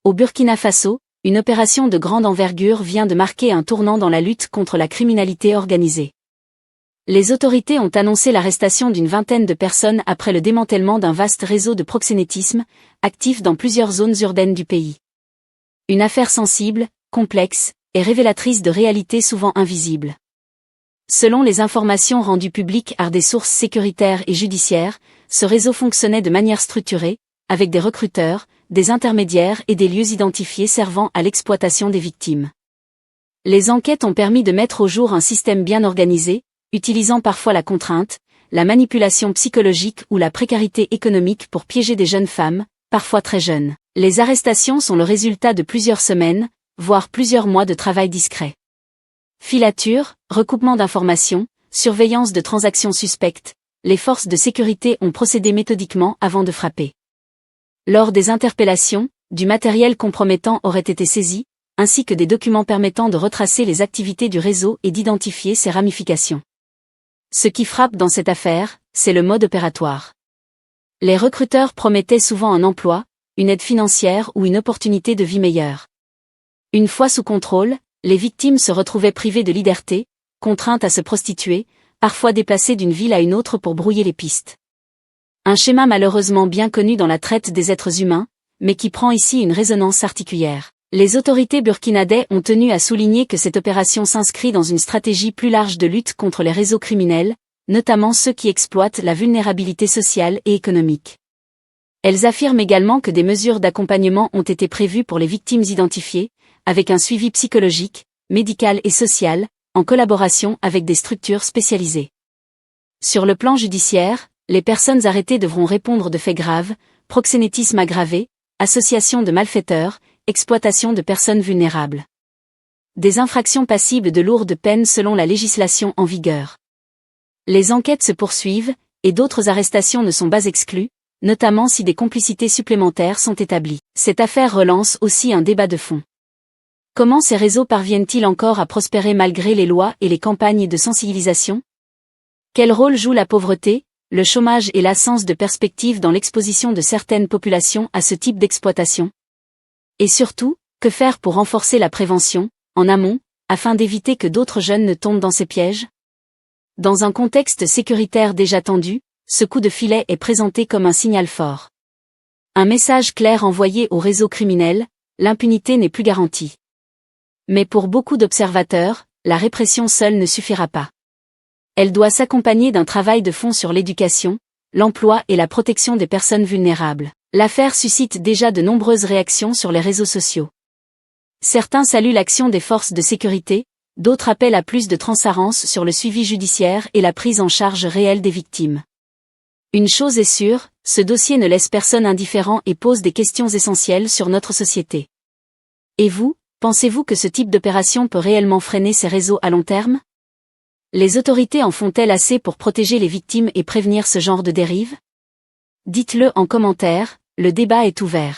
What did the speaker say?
Au Burkina Faso, une opération de grande envergure vient de marquer un tournant dans la lutte contre la criminalité organisée. Les autorités ont annoncé l'arrestation d'une vingtaine de personnes après le démantèlement d'un vaste réseau de proxénétisme, actif dans plusieurs zones urbaines du pays. Une affaire sensible, complexe, et révélatrice de réalités souvent invisibles. Selon les informations rendues publiques par des sources sécuritaires et judiciaires, ce réseau fonctionnait de manière structurée, avec des recruteurs, des intermédiaires et des lieux identifiés servant à l'exploitation des victimes. Les enquêtes ont permis de mettre au jour un système bien organisé, utilisant parfois la contrainte, la manipulation psychologique ou la précarité économique pour piéger des jeunes femmes, parfois très jeunes. Les arrestations sont le résultat de plusieurs semaines, voire plusieurs mois de travail discret. Filature, recoupement d'informations, surveillance de transactions suspectes, les forces de sécurité ont procédé méthodiquement avant de frapper. Lors des interpellations, du matériel compromettant aurait été saisi, ainsi que des documents permettant de retracer les activités du réseau et d'identifier ses ramifications. Ce qui frappe dans cette affaire, c'est le mode opératoire. Les recruteurs promettaient souvent un emploi, une aide financière ou une opportunité de vie meilleure. Une fois sous contrôle, les victimes se retrouvaient privées de liberté, contraintes à se prostituer, parfois déplacées d'une ville à une autre pour brouiller les pistes. Un schéma malheureusement bien connu dans la traite des êtres humains, mais qui prend ici une résonance particulière. Les autorités burkinabèses ont tenu à souligner que cette opération s'inscrit dans une stratégie plus large de lutte contre les réseaux criminels, notamment ceux qui exploitent la vulnérabilité sociale et économique. Elles affirment également que des mesures d'accompagnement ont été prévues pour les victimes identifiées, avec un suivi psychologique, médical et social, en collaboration avec des structures spécialisées. Sur le plan judiciaire, les personnes arrêtées devront répondre de faits graves, proxénétisme aggravé, association de malfaiteurs, exploitation de personnes vulnérables. Des infractions passibles de lourdes peines selon la législation en vigueur. Les enquêtes se poursuivent, et d'autres arrestations ne sont pas exclues, notamment si des complicités supplémentaires sont établies. Cette affaire relance aussi un débat de fond. Comment ces réseaux parviennent-ils encore à prospérer malgré les lois et les campagnes de sensibilisation? Quel rôle joue la pauvreté, le chômage et l'absence de perspective dans l'exposition de certaines populations à ce type d'exploitation? Et surtout, que faire pour renforcer la prévention, en amont, afin d'éviter que d'autres jeunes ne tombent dans ces pièges? Dans un contexte sécuritaire déjà tendu, ce coup de filet est présenté comme un signal fort. Un message clair envoyé au réseau criminel, l'impunité n'est plus garantie. Mais pour beaucoup d'observateurs, la répression seule ne suffira pas. Elle doit s'accompagner d'un travail de fond sur l'éducation, l'emploi et la protection des personnes vulnérables. L'affaire suscite déjà de nombreuses réactions sur les réseaux sociaux. Certains saluent l'action des forces de sécurité, d'autres appellent à plus de transparence sur le suivi judiciaire et la prise en charge réelle des victimes. Une chose est sûre, ce dossier ne laisse personne indifférent et pose des questions essentielles sur notre société. Et vous, pensez-vous que ce type d'opération peut réellement freiner ces réseaux à long terme? Les autorités en font-elles assez pour protéger les victimes et prévenir ce genre de dérive? Dites-le en commentaire, le débat est ouvert.